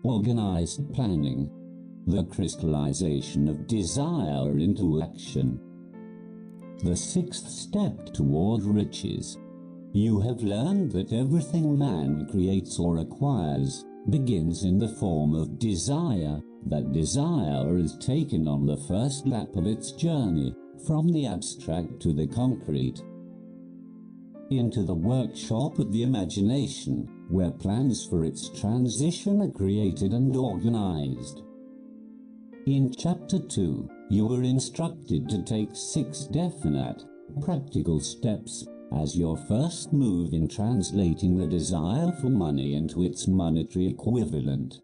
organized planning, the crystallization of desire into action. The sixth step toward riches. You have learned that everything man creates or acquires begins in the form of desire. That desire is taken on the first lap of its journey, from the abstract to the concrete, into the workshop of the imagination, where plans for its transition are created and organized. In Chapter 2, you were instructed to take 6 definite, practical steps as your first move in translating the desire for money into its monetary equivalent.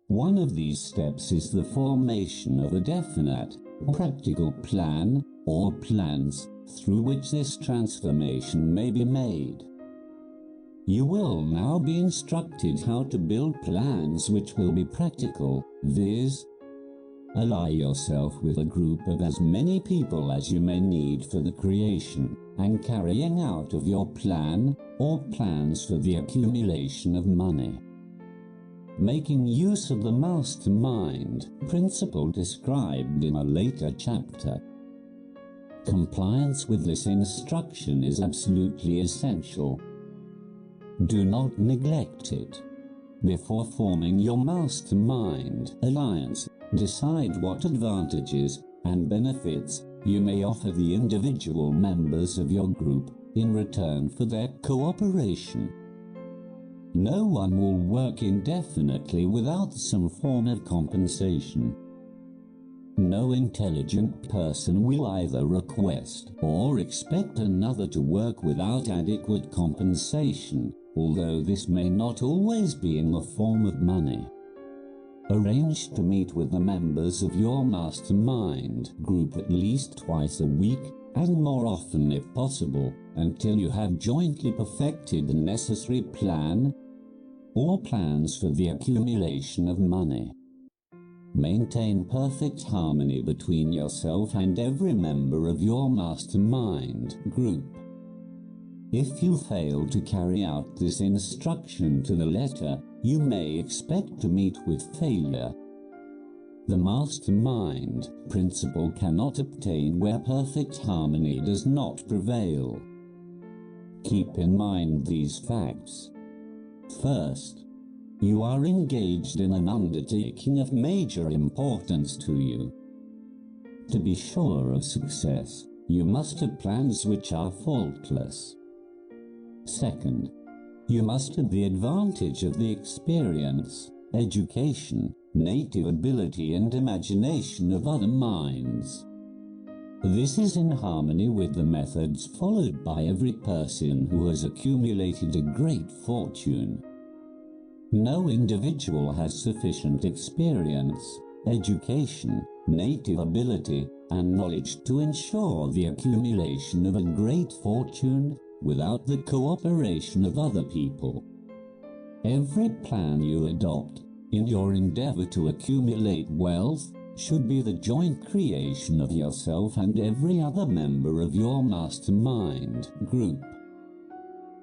One of these steps is the formation of a definite, practical plan, or plans, through which this transformation may be made. You will now be instructed how to build plans which will be practical, viz. Ally yourself with a group of as many people as you may need for the creation and carrying out of your plan, or plans for the accumulation of money. Making use of the mastermind principle described in a later chapter. Compliance with this instruction is absolutely essential. Do not neglect it. Before forming your mastermind alliance, decide what advantages and benefits you may offer the individual members of your group in return for their cooperation. No one will work indefinitely without some form of compensation. No intelligent person will either request or expect another to work without adequate compensation, although this may not always be in the form of money. Arrange to meet with the members of your mastermind group at least twice a week, and more often if possible, until you have jointly perfected the necessary plan or plans for the accumulation of money. Maintain perfect harmony between yourself and every member of your mastermind group. If you fail to carry out this instruction to the letter, you may expect to meet with failure. The mastermind principle cannot obtain where perfect harmony does not prevail. Keep in mind these facts. First, you are engaged in an undertaking of major importance to you. To be sure of success, you must have plans which are faultless. Second, you must have the advantage of the experience, education, native ability and imagination of other minds. This is in harmony with the methods followed by every person who has accumulated a great fortune. No individual has sufficient experience, education, native ability, and knowledge to ensure the accumulation of a great fortune without the cooperation of other people. Every plan you adopt in your endeavor to accumulate wealth should be the joint creation of yourself and every other member of your mastermind group.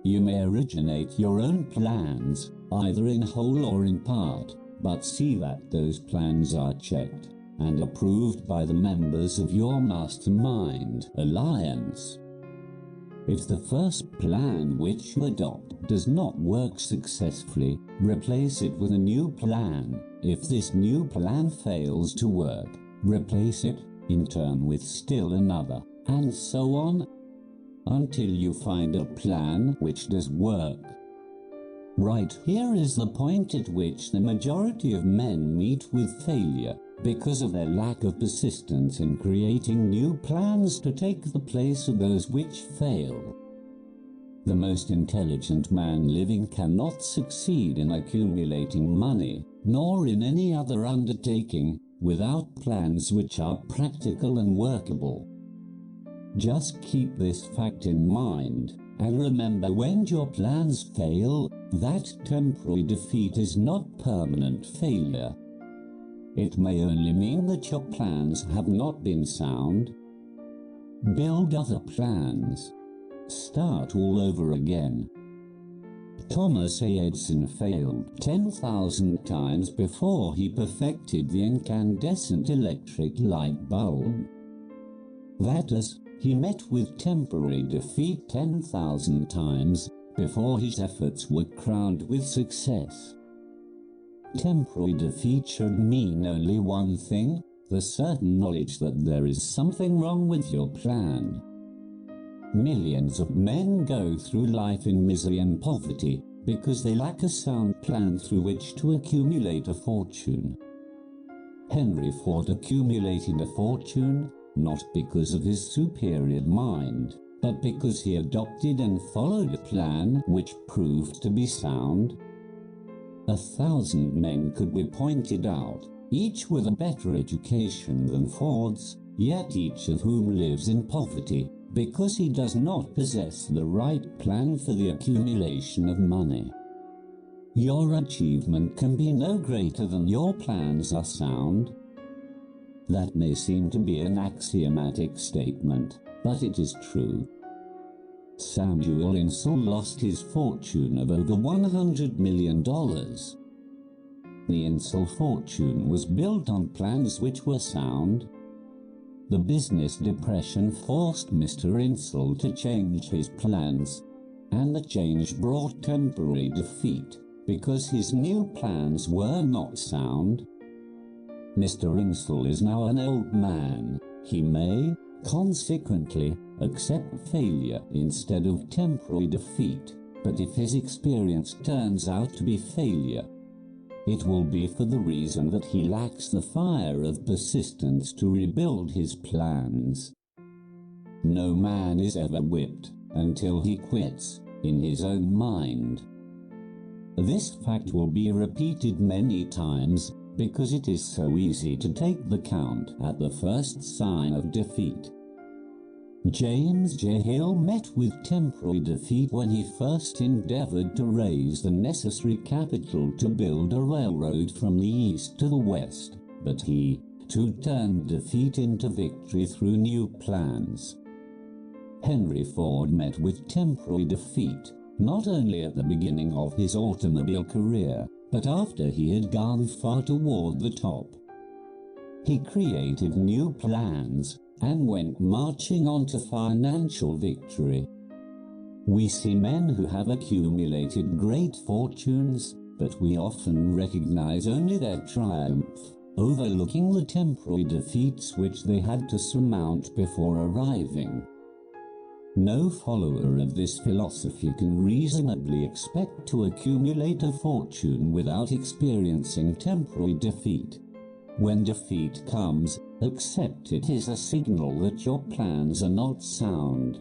You may originate your own plans, either in whole or in part, but see that those plans are checked and approved by the members of your mastermind alliance. If the first plan which you adopt does not work successfully, replace it with a new plan. If this new plan fails to work, replace it, in turn, with still another, and so on, until you find a plan which does work. Right here is the point at which the majority of men meet with failure, because of their lack of persistence in creating new plans to take the place of those which fail. The most intelligent man living cannot succeed in accumulating money, nor in any other undertaking, without plans which are practical and workable. Just keep this fact in mind, and remember, when your plans fail, that temporary defeat is not permanent failure. It may only mean that your plans have not been sound. Build other plans. Start all over again. Thomas A. Edison failed 10,000 times before he perfected the incandescent electric light bulb. That is, he met with temporary defeat 10,000 times before his efforts were crowned with success. Temporary defeat should mean only one thing: the certain knowledge that there is something wrong with your plan. Millions of men go through life in misery and poverty because they lack a sound plan through which to accumulate a fortune. Henry Ford accumulated a fortune not because of his superior mind, but because he adopted and followed a plan which proved to be sound. 1,000 men could be pointed out, each with a better education than Ford's, yet each of whom lives in poverty, because he does not possess the right plan for the accumulation of money. Your achievement can be no greater than your plans are sound. That may seem to be an axiomatic statement, but it is true. Samuel Insull lost his fortune of over $100 million. The Insull fortune was built on plans which were sound. The business depression forced Mr. Insull to change his plans, and the change brought temporary defeat because his new plans were not sound. Mr. Insull is now an old man. He may, consequently, accept failure instead of temporary defeat, but if his experience turns out to be failure, it will be for the reason that he lacks the fire of persistence to rebuild his plans. No man is ever whipped until he quits in his own mind. This fact will be repeated many times because it is so easy to take the count at the first sign of defeat. James J. Hill met with temporary defeat when he first endeavored to raise the necessary capital to build a railroad from the east to the west, but he, too, turned defeat into victory through new plans. Henry Ford met with temporary defeat, not only at the beginning of his automobile career, but after he had gone far toward the top. He created new plans and went marching on to financial victory. We see men who have accumulated great fortunes, but we often recognize only their triumph, overlooking the temporary defeats which they had to surmount before arriving. No follower of this philosophy can reasonably expect to accumulate a fortune without experiencing temporary defeat. When defeat comes, accept it as a signal that your plans are not sound.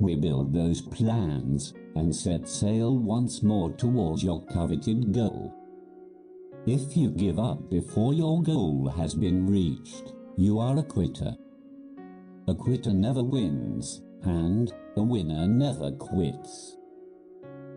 Rebuild those plans and set sail once more towards your coveted goal. If you give up before your goal has been reached, you are a quitter. A quitter never wins, and a winner never quits.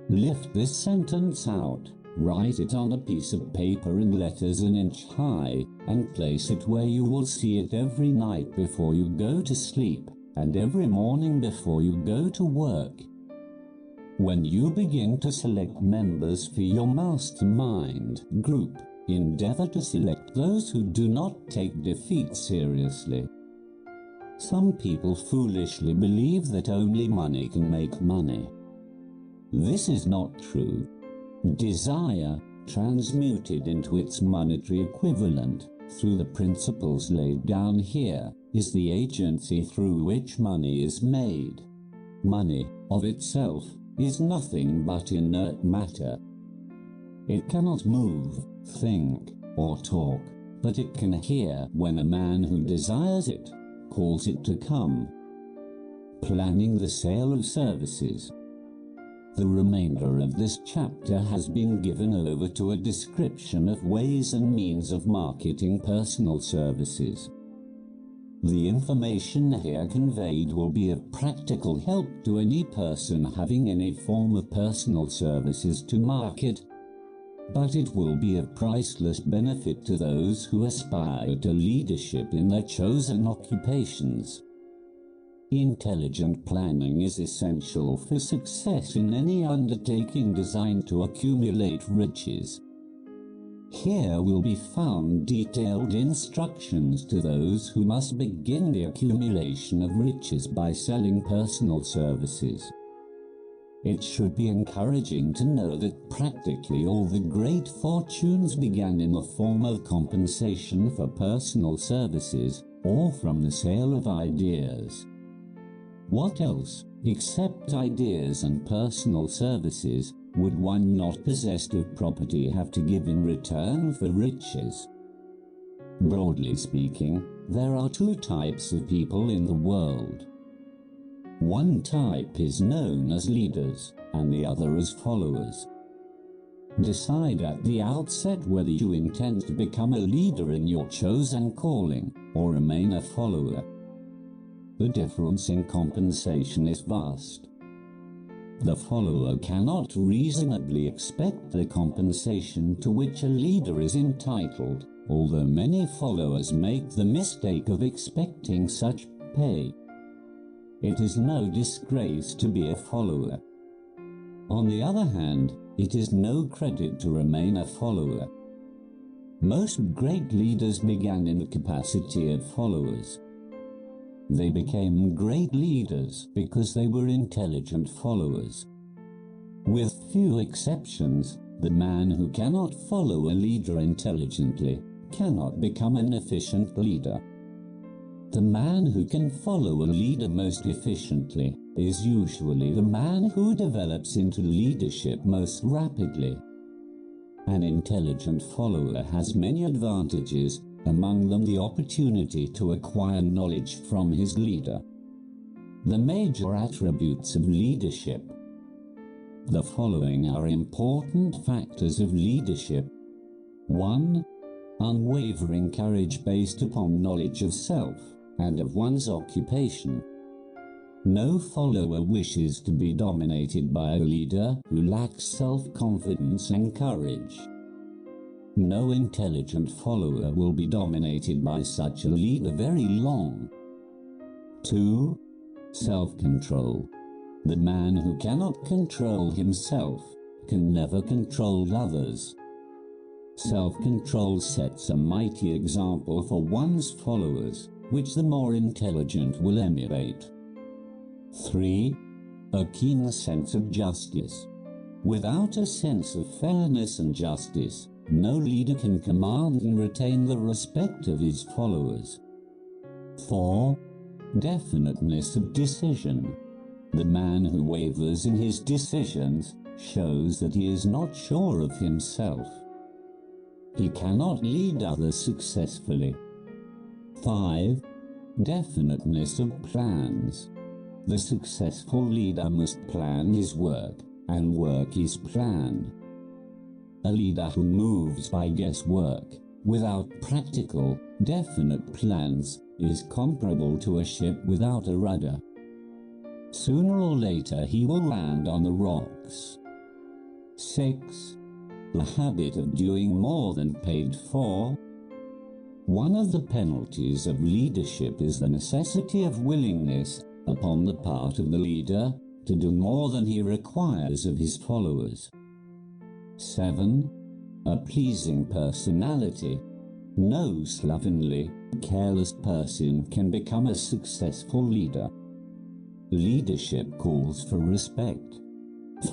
Lift this sentence out, write it on a piece of paper in letters an inch high, and place it where you will see it every night before you go to sleep, and every morning before you go to work. When you begin to select members for your mastermind group, endeavor to select those who do not take defeat seriously. Some people foolishly believe that only money can make money. This is not true. Desire, transmuted into its monetary equivalent through the principles laid down here, is the agency through which money is made. Money, of itself, is nothing but inert matter. It cannot move, think, or talk, but it can hear when a man who desires it calls it to come. Planning the sale of services. The remainder of this chapter has been given over to a description of ways and means of marketing personal services. The information here conveyed will be of practical help to any person having any form of personal services to market, but it will be of priceless benefit to those who aspire to leadership in their chosen occupations. Intelligent planning is essential for success in any undertaking designed to accumulate riches. Here will be found detailed instructions to those who must begin the accumulation of riches by selling personal services. It should be encouraging to know that practically all the great fortunes began in the form of compensation for personal services, or from the sale of ideas. What else, except ideas and personal services, would one not possessed of property have to give in return for riches? Broadly speaking, there are two types of people in the world. One type is known as leaders, and the other as followers. Decide at the outset whether you intend to become a leader in your chosen calling, or remain a follower. The difference in compensation is vast. The follower cannot reasonably expect the compensation to which a leader is entitled, although many followers make the mistake of expecting such pay. It is no disgrace to be a follower. On the other hand, it is no credit to remain a follower. Most great leaders began in the capacity of followers. They became great leaders because they were intelligent followers. With few exceptions, the man who cannot follow a leader intelligently cannot become an efficient leader. The man who can follow a leader most efficiently is usually the man who develops into leadership most rapidly. An intelligent follower has many advantages, among them the opportunity to acquire knowledge from his leader. The major attributes of leadership. The following are important factors of leadership. 1. Unwavering courage based upon knowledge of self and of one's occupation. No follower wishes to be dominated by a leader who lacks self-confidence and courage. No intelligent follower will be dominated by such a leader very long. 2. Self-control. The man who cannot control himself can never control others. Self-control sets a mighty example for one's followers, which the more intelligent will emulate. 3. A keen sense of justice. Without a sense of fairness and justice, no leader can command and retain the respect of his followers. 4. Definiteness of decision. The man who wavers in his decisions shows that he is not sure of himself. He cannot lead others successfully. 5. Definiteness of plans. The successful leader must plan his work, and work his plan. A leader who moves by guesswork, without practical, definite plans, is comparable to a ship without a rudder. Sooner or later he will land on the rocks. 6. The habit of doing more than paid for. One of the penalties of leadership is the necessity of willingness, upon the part of the leader, to do more than he requires of his followers. 7. A pleasing personality. No slovenly, careless person can become a successful leader. Leadership calls for respect.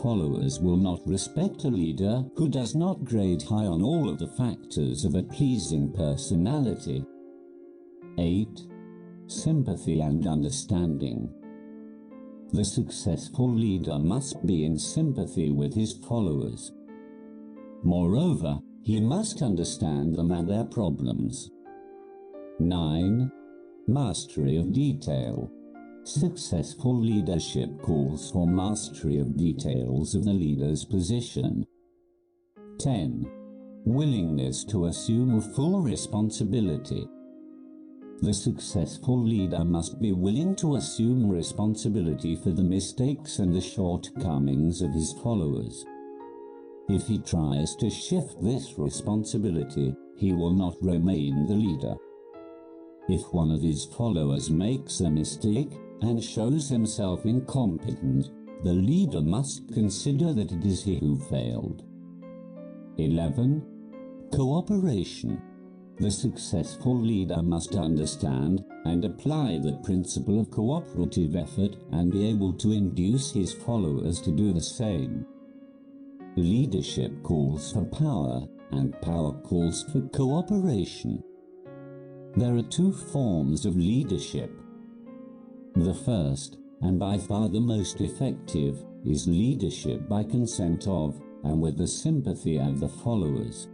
Followers will not respect a leader who does not grade high on all of the factors of a pleasing personality. 8. Sympathy and understanding. The successful leader must be in sympathy with his followers. Moreover, he must understand them and their problems. 9. Mastery of detail. Successful leadership calls for mastery of details of the leader's position. 10. Willingness to assume full responsibility. The successful leader must be willing to assume responsibility for the mistakes and the shortcomings of his followers. If he tries to shift this responsibility, he will not remain the leader. If one of his followers makes a mistake, and shows himself incompetent, the leader must consider that it is he who failed. 11. Cooperation. The successful leader must understand and apply the principle of cooperative effort and be able to induce his followers to do the same. Leadership calls for power, and power calls for cooperation. There are two forms of leadership. The first, and by far the most effective, is leadership by consent of, and with the sympathy of the followers.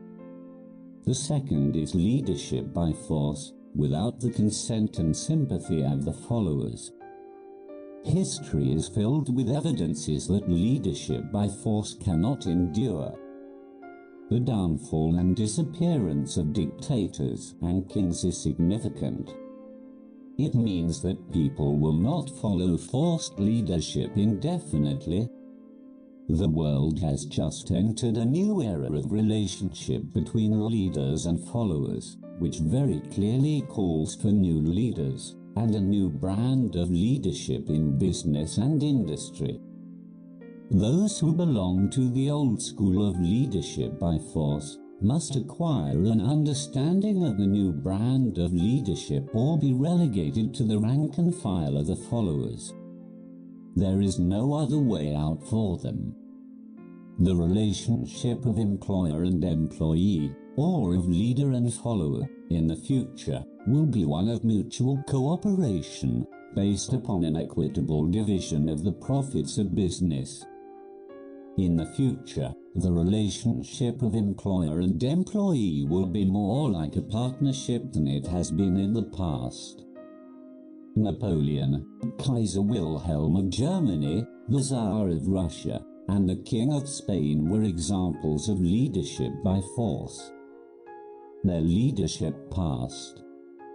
The second is leadership by force, without the consent and sympathy of the followers. History is filled with evidences that leadership by force cannot endure. The downfall and disappearance of dictators and kings is significant. It means that people will not follow forced leadership indefinitely. The world has just entered a new era of relationship between leaders and followers, which very clearly calls for new leaders, and a new brand of leadership in business and industry. Those who belong to the old school of leadership by force must acquire an understanding of the new brand of leadership or be relegated to the rank and file of the followers. There is no other way out for them. The relationship of employer and employee, or of leader and follower, in the future, will be one of mutual cooperation, based upon an equitable division of the profits of business. In the future, the relationship of employer and employee will be more like a partnership than it has been in the past. Napoleon, Kaiser Wilhelm of Germany, the Tsar of Russia, and the King of Spain were examples of leadership by force. Their leadership passed.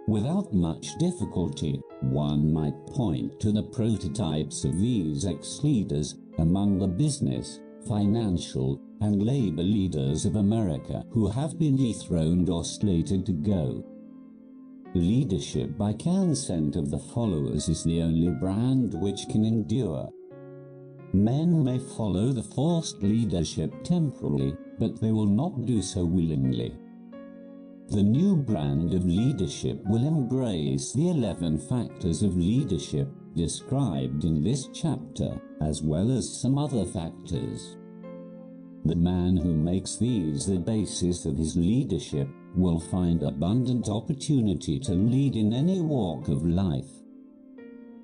Without much difficulty, one might point to the prototypes of these ex-leaders among the business, financial, and labor leaders of America who have been dethroned or slated to go. Leadership by consent of the followers is the only brand which can endure. Men may follow the forced leadership temporarily, but they will not do so willingly. The new brand of leadership will embrace the 11 factors of leadership described in this chapter, as well as some other factors. The man who makes these the basis of his leadership will find abundant opportunity to lead in any walk of life.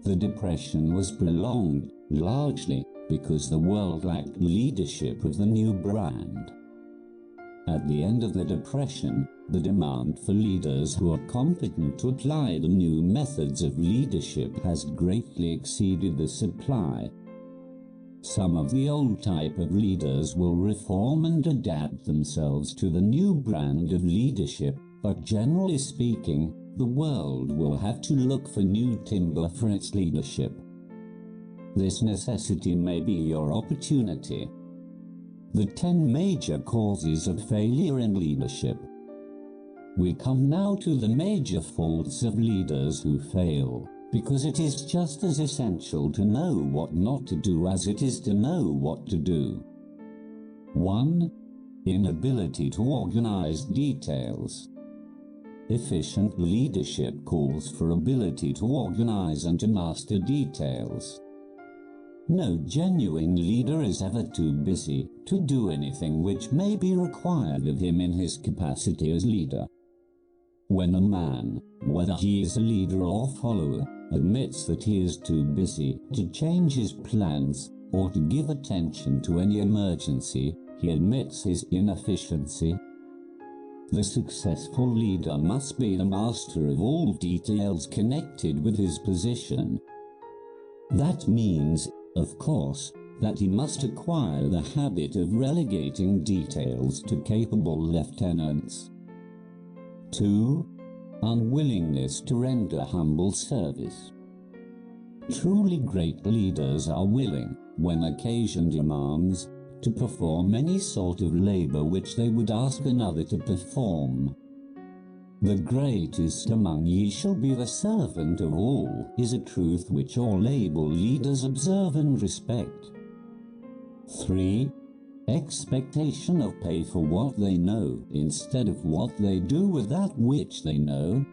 The Depression was prolonged, largely, because the world lacked leadership of the new brand. At the end of the Depression, the demand for leaders who are competent to apply the new methods of leadership has greatly exceeded the supply. Some of the old type of leaders will reform and adapt themselves to the new brand of leadership, but generally speaking, the world will have to look for new timber for its leadership. This necessity may be your opportunity. The 10 major causes of failure in leadership. We come now to the major faults of leaders who fail, because it is just as essential to know what not to do as it is to know what to do. 1. Inability to organize details. Efficient leadership calls for ability to organize and to master details. No genuine leader is ever too busy to do anything which may be required of him in his capacity as leader. When a man, whether he is a leader or follower, admits that he is too busy to change his plans or to give attention to any emergency, he admits his inefficiency. The successful leader must be the master of all details connected with his position. That means, of course, that he must acquire the habit of relegating details to capable lieutenants. 2. Unwillingness to render humble service. Truly great leaders are willing, when occasion demands, to perform any sort of labor which they would ask another to perform. "The greatest among ye shall be the servant of all," is a truth which all able leaders observe and respect. 3. Expectation of pay for what they know, instead of what they do with that which they know.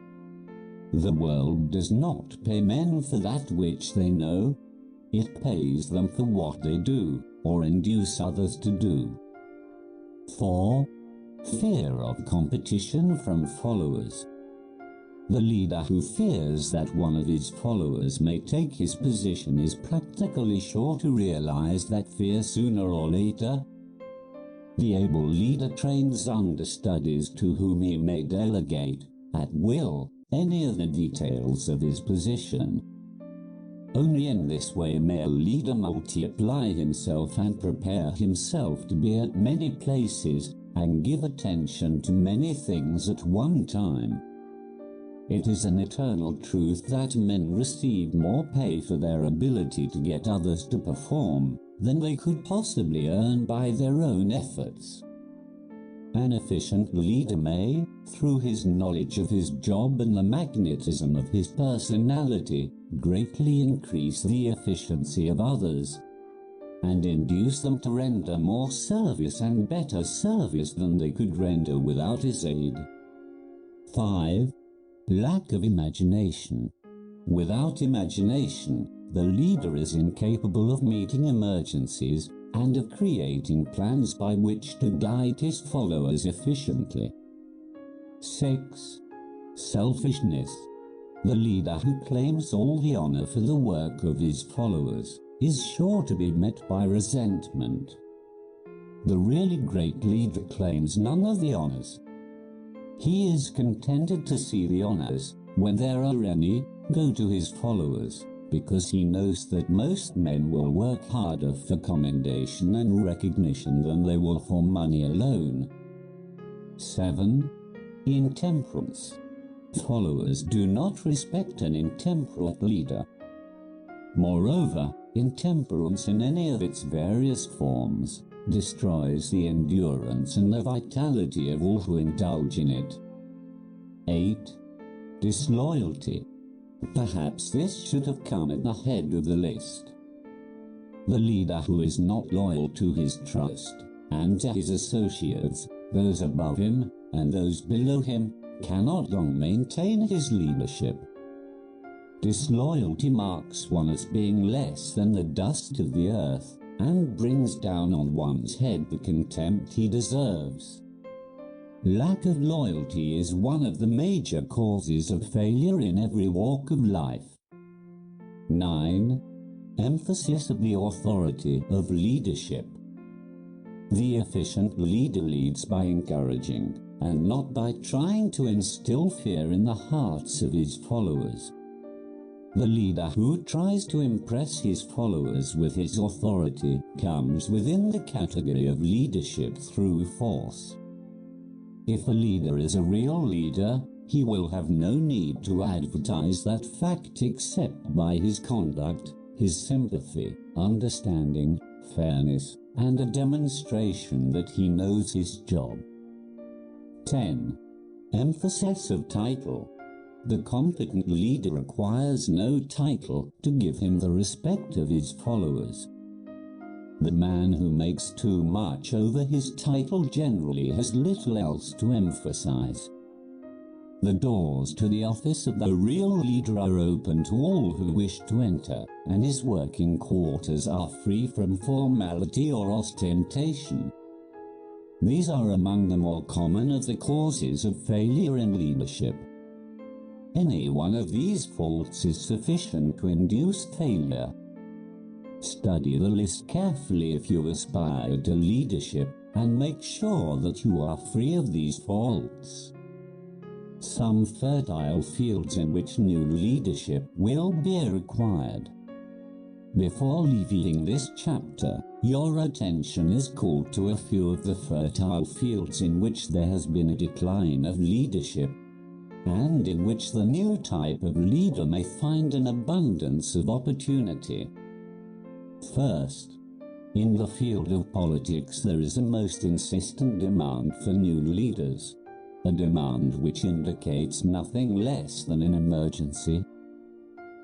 The world does not pay men for that which they know. It pays them for what they do, or induce others to do. 4. Fear of competition from followers. The leader who fears that one of his followers may take his position is practically sure to realize that fear sooner or later. The able leader trains understudies to whom he may delegate, at will, any of the details of his position. Only in this way may a leader multiply himself and prepare himself to be at many places and give attention to many things at one time. It is an eternal truth that men receive more pay for their ability to get others to perform than they could possibly earn by their own efforts. An efficient leader may, through his knowledge of his job and the magnetism of his personality, greatly increase the efficiency of others, and induce them to render more service and better service than they could render without his aid. 5. Lack of imagination. Without imagination, the leader is incapable of meeting emergencies and of creating plans by which to guide his followers efficiently. 6. Selfishness. The leader who claims all the honor for the work of his followers is sure to be met by resentment. The really great leader claims none of the honors. He is contented to see the honors, when there are any, go to his followers, because he knows that most men will work harder for commendation and recognition than they will for money alone. 7. Intemperance. Followers do not respect an intemperate leader. Moreover, intemperance in any of its various forms destroys the endurance and the vitality of all who indulge in it. 8. Disloyalty. Perhaps this should have come at the head of the list. The leader who is not loyal to his trust, and to his associates, those above him, and those below him, cannot long maintain his leadership. Disloyalty marks one as being less than the dust of the earth, and brings down on one's head the contempt he deserves. Lack of loyalty is one of the major causes of failure in every walk of life. 9. Emphasis of the authority of leadership. The efficient leader leads by encouraging, and not by trying to instill fear in the hearts of his followers. The leader who tries to impress his followers with his authority comes within the category of leadership through force. If a leader is a real leader, he will have no need to advertise that fact except by his conduct, his sympathy, understanding, fairness, and a demonstration that he knows his job. 10. Emphasis of title. The competent leader requires no title to give him the respect of his followers. The man who makes too much over his title generally has little else to emphasize. The doors to the office of the real leader are open to all who wish to enter, and his working quarters are free from formality or ostentation. These are among the more common of the causes of failure in leadership. Any one of these faults is sufficient to induce failure. Study the list carefully if you aspire to leadership, and make sure that you are free of these faults. Some fertile fields in which new leadership will be required. Before leaving this chapter, your attention is called to a few of the fertile fields in which there has been a decline of leadership, and in which the new type of leader may find an abundance of opportunity. First, in the field of politics there is a most insistent demand for new leaders. a demand which indicates nothing less than an emergency.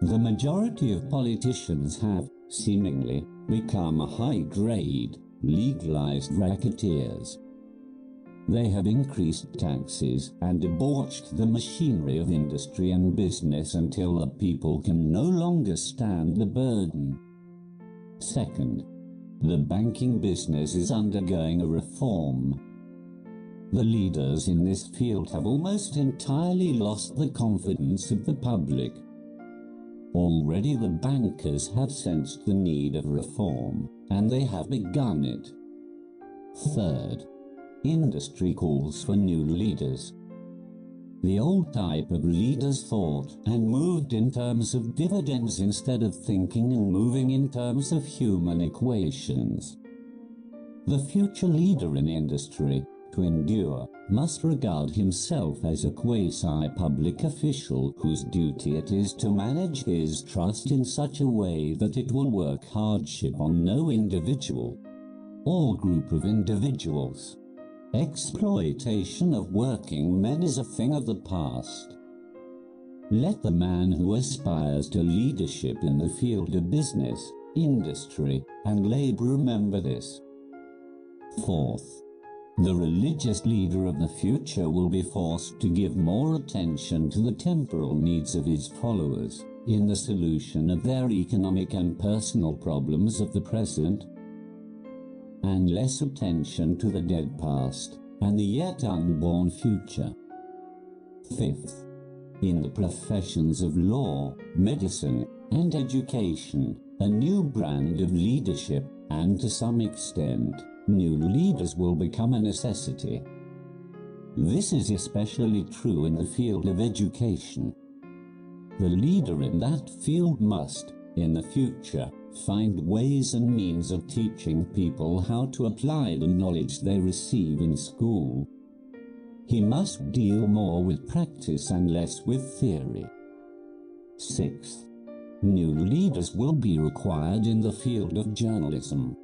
The majority of politicians have, seemingly, become high-grade, legalized racketeers. They have increased taxes and debauched the machinery of industry and business until the people can no longer stand the burden. Second, the banking business is undergoing a reform. The leaders in this field have almost entirely lost the confidence of the public. Already the bankers have sensed the need of reform, and they have begun it. Third, industry calls for new leaders. The old type of leaders thought and moved in terms of dividends instead of thinking and moving in terms of human equations. The future leader in industry, to endure, must regard himself as a quasi-public official whose duty it is to manage his trust in such a way that it will work hardship on no individual or group of individuals. Exploitation of working men is a thing of the past. Let the man who aspires to leadership in the field of business, industry, and labor remember this. Fourth, the religious leader of the future will be forced to give more attention to the temporal needs of his followers in the solution of their economic and personal problems of the present, and less attention to the dead past and the yet unborn future. Fifth, in the professions of law, medicine, and education, a new brand of leadership, and to some extent, new leaders will become a necessity. This is especially true in the field of education. The leader in that field must, in the future, find ways and means of teaching people how to apply the knowledge they receive in school. He must deal more with practice and less with theory. Sixth, new leaders will be required in the field of journalism.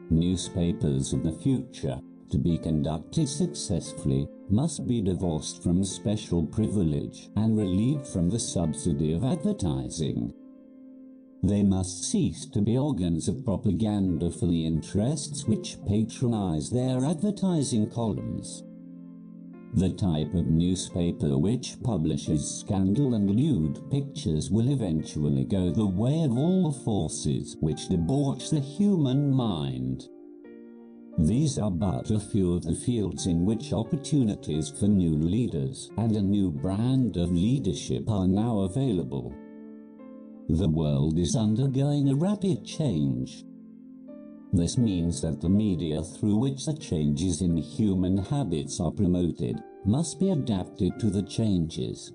Newspapers of the future, to be conducted successfully, must be divorced from special privilege and relieved from the subsidy of advertising. They must cease to be organs of propaganda for the interests which patronize their advertising columns. The type of newspaper which publishes scandal and lewd pictures will eventually go the way of all forces which debauch the human mind. These are but a few of the fields in which opportunities for new leaders and a new brand of leadership are now available. The world is undergoing a rapid change. This means that the media through which the changes in human habits are promoted must be adapted to the changes.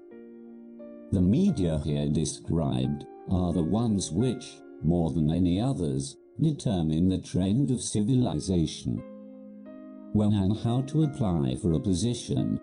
The media here described are the ones which, more than any others, determine the trend of civilization. When and how to apply for a position